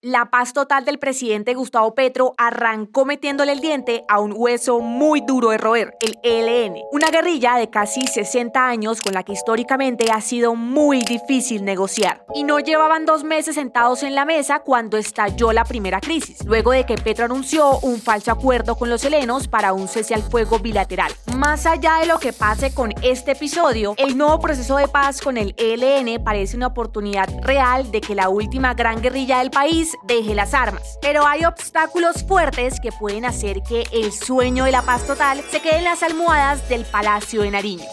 La paz total del presidente Gustavo Petro arrancó metiéndole el diente a un hueso muy duro de roer, el ELN, una guerrilla de casi 60 años con la que históricamente ha sido muy difícil negociar. Y no llevaban 2 meses sentados en la mesa cuando estalló la primera crisis, luego de que Petro anunció un falso acuerdo con los helenos para un cese al fuego bilateral. Más allá de lo que pase con este episodio, el nuevo proceso de paz con el ELN parece una oportunidad real de que la última gran guerrilla del país deje las armas. Pero hay obstáculos fuertes que pueden hacer que el sueño de la paz total se quede en las almohadas del Palacio de Nariño.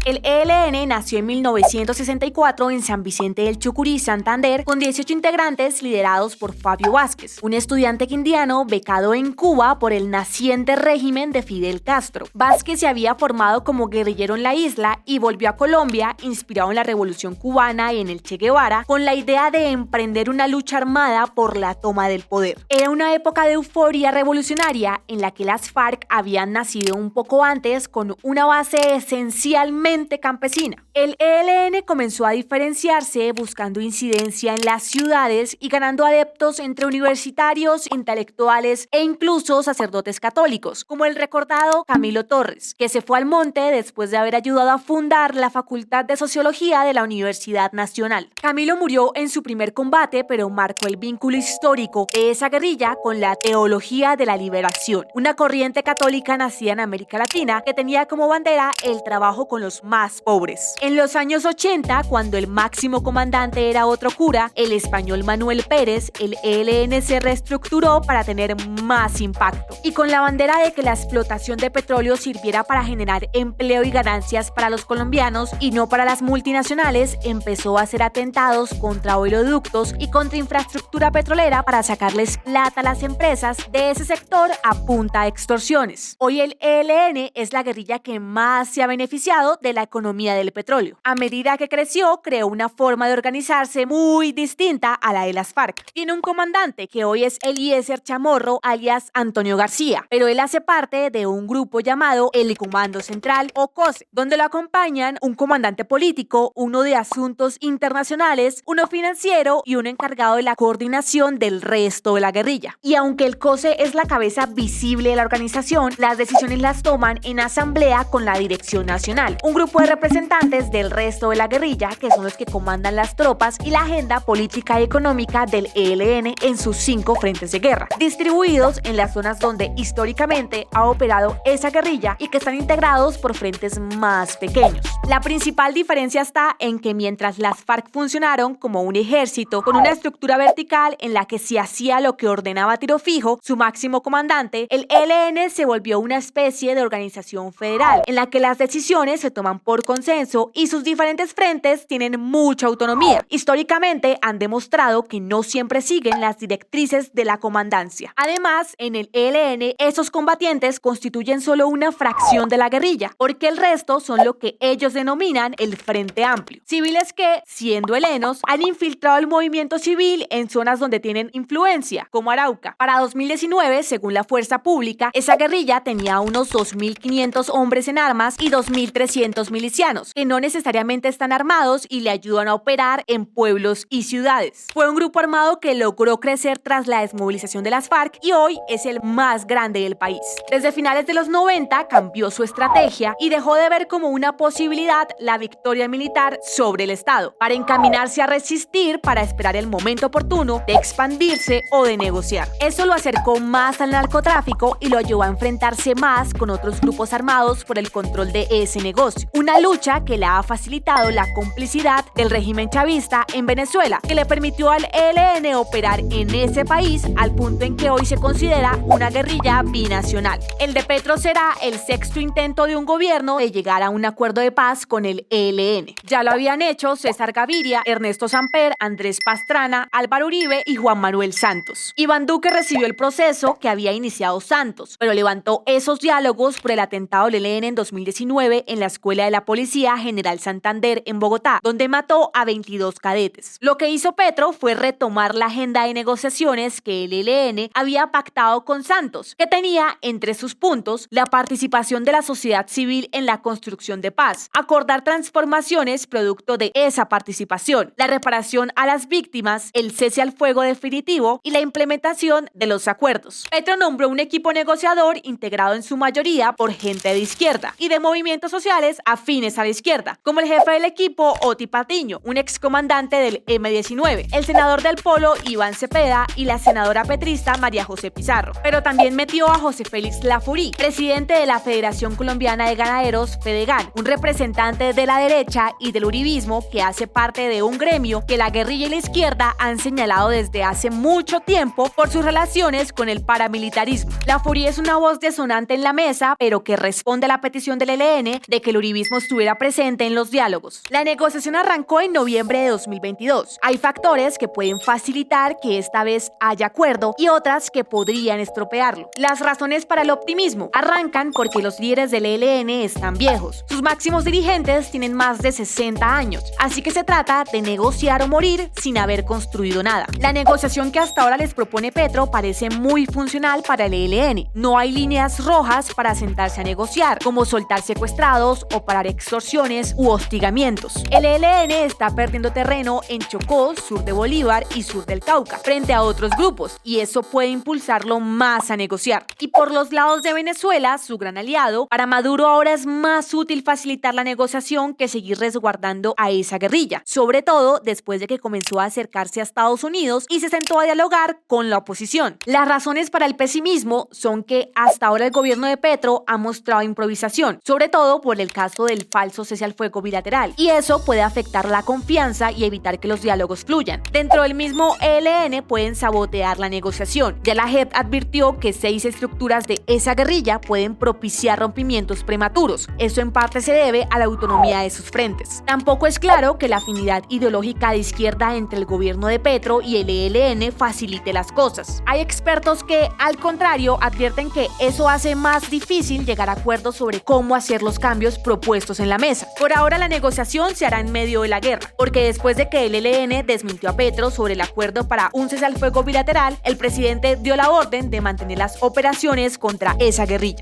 El ELN nació en 1964 en San Vicente del Chucurí, Santander, con 18 integrantes liderados por Fabio Vázquez, un estudiante quindiano becado en Cuba por el naciente régimen de Fidel Castro. Vázquez se había formado como guerrillero en la isla y volvió a Colombia, inspirado en la Revolución Cubana y en el Che Guevara, con la idea de emprender una lucha armada por la toma del poder. Era una época de euforia revolucionaria en la que las FARC habían nacido un poco antes con una base esencialmente campesina. El ELN comenzó a diferenciarse buscando incidencia en las ciudades y ganando adeptos entre universitarios, intelectuales e incluso sacerdotes católicos, como el recordado Camilo Torres, que se fue al monte después de haber ayudado a fundar la Facultad de Sociología de la Universidad Nacional. Camilo murió en su primer combate, pero marcó el vínculo histórico de esa guerrilla con la teología de la liberación, una corriente católica nacida en América Latina que tenía como bandera el trabajo con los más pobres. En los años 80, cuando el máximo comandante era otro cura, el español Manuel Pérez, el ELN se reestructuró para tener más impacto. Y con la bandera de que la explotación de petróleo sirviera para generar empleo y ganancias para los colombianos y no para las multinacionales, empezó a hacer atentados contra oleoductos y contra infraestructura petrolera para sacarles plata a las empresas de ese sector a punta de extorsiones. Hoy el ELN es la guerrilla que más se ha beneficiado de la economía del petróleo. A medida que creció, creó una forma de organizarse muy distinta a la de las FARC. Tiene un comandante que hoy es Eliezer Chamorro, alias Antonio García, pero él hace parte de un grupo llamado el Comando Central o COSE, donde lo acompañan un comandante político, uno de asuntos internacionales, uno financiero y uno encargado de la coordinación del resto de la guerrilla. Y aunque el COSE es la cabeza visible de la organización, las decisiones las toman en asamblea con la dirección nacional, un grupo de representantes del resto de la guerrilla que son los que comandan las tropas y la agenda política y económica del ELN en sus 5 frentes de guerra, distribuidos en las zonas donde históricamente ha operado esa guerrilla y que están integrados por frentes más pequeños. La principal diferencia está en que mientras las FARC funcionaron como un ejército con una estructura vertical en la que se hacía lo que ordenaba tiro fijo su máximo comandante, el ELN se volvió una especie de organización federal en la que las decisiones se toman por consenso y sus diferentes frentes tienen mucha autonomía. Históricamente han demostrado que no siempre siguen las directrices de la comandancia. Además, en el ELN, esos combatientes constituyen solo una fracción de la guerrilla, porque el resto son lo que ellos denominan el Frente Amplio. Civiles que, siendo helenos, han infiltrado el movimiento civil en zonas donde tienen influencia, como Arauca. Para 2019, según la Fuerza Pública, esa guerrilla tenía unos 2.500 hombres en armas y 2.300 milicianos, que no necesariamente están armados y le ayudan a operar en pueblos y ciudades. Fue un grupo armado que logró crecer tras la desmovilización de las FARC y hoy es el más grande del país. Desde finales de los 90 cambió su estrategia y dejó de ver como una posibilidad la victoria militar sobre el Estado, para encaminarse a resistir para esperar el momento oportuno de expandirse o de negociar. Eso lo acercó más al narcotráfico y lo llevó a enfrentarse más con otros grupos armados por el control de ese negocio. Una lucha que le ha facilitado la complicidad del régimen chavista en Venezuela, que le permitió al ELN operar en ese país al punto en que hoy se considera una guerrilla binacional. El de Petro será el 6º intento de un gobierno de llegar a un acuerdo de paz con el ELN. Ya lo habían hecho César Gaviria, Ernesto Samper, Andrés Pastrana, Álvaro Uribe y Juan Manuel Santos. Iván Duque recibió el proceso que había iniciado Santos, pero levantó esos diálogos por el atentado del ELN en 2019 en la escuela Escuela de la Policía General Santander en Bogotá, donde mató a 22 cadetes. Lo que hizo Petro fue retomar la agenda de negociaciones que el ELN había pactado con Santos, que tenía entre sus puntos la participación de la sociedad civil en la construcción de paz, acordar transformaciones producto de esa participación, la reparación a las víctimas, el cese al fuego definitivo y la implementación de los acuerdos. Petro nombró un equipo negociador integrado en su mayoría por gente de izquierda y de movimientos sociales afines a la izquierda, como el jefe del equipo Oti Patiño, un excomandante del M-19, el senador del Polo Iván Cepeda y la senadora petrista María José Pizarro. Pero también metió a José Félix Lafourcade, presidente de la Federación Colombiana de Ganaderos, Fedegan, un representante de la derecha y del uribismo que hace parte de un gremio que la guerrilla y la izquierda han señalado desde hace mucho tiempo por sus relaciones con el paramilitarismo. Lafourcade es una voz desonante en la mesa, pero que responde a la petición del ELN de que el uribismo estuviera presente en los diálogos. La negociación arrancó en noviembre de 2022. Hay factores que pueden facilitar que esta vez haya acuerdo y otras que podrían estropearlo. Las razones para el optimismo arrancan porque los líderes del ELN están viejos. Sus máximos dirigentes tienen más de 60 años, así que se trata de negociar o morir sin haber construido nada. La negociación que hasta ahora les propone Petro parece muy funcional para el ELN. No hay líneas rojas para sentarse a negociar, como soltar secuestrados o parar extorsiones u hostigamientos. El ELN está perdiendo terreno en Chocó, sur de Bolívar y sur del Cauca, frente a otros grupos, y eso puede impulsarlo más a negociar. Y por los lados de Venezuela, su gran aliado, para Maduro ahora es más útil facilitar la negociación que seguir resguardando a esa guerrilla, sobre todo después de que comenzó a acercarse a Estados Unidos y se sentó a dialogar con la oposición. Las razones para el pesimismo son que hasta ahora el gobierno de Petro ha mostrado improvisación, sobre todo por el caso del falso cese al fuego bilateral, y eso puede afectar la confianza y evitar que los diálogos fluyan. Dentro del mismo ELN pueden sabotear la negociación. Ya la JEP advirtió que 6 estructuras de esa guerrilla pueden propiciar rompimientos prematuros. Eso en parte se debe a la autonomía de sus frentes. Tampoco es claro que la afinidad ideológica de izquierda entre el gobierno de Petro y el ELN facilite las cosas. Hay expertos que, al contrario, advierten que eso hace más difícil llegar a acuerdos sobre cómo hacer los cambios propuestos en la mesa. Por ahora la negociación se hará en medio de la guerra, porque después de que el ELN desmintió a Petro sobre el acuerdo para un cese al fuego bilateral, el presidente dio la orden de mantener las operaciones contra esa guerrilla.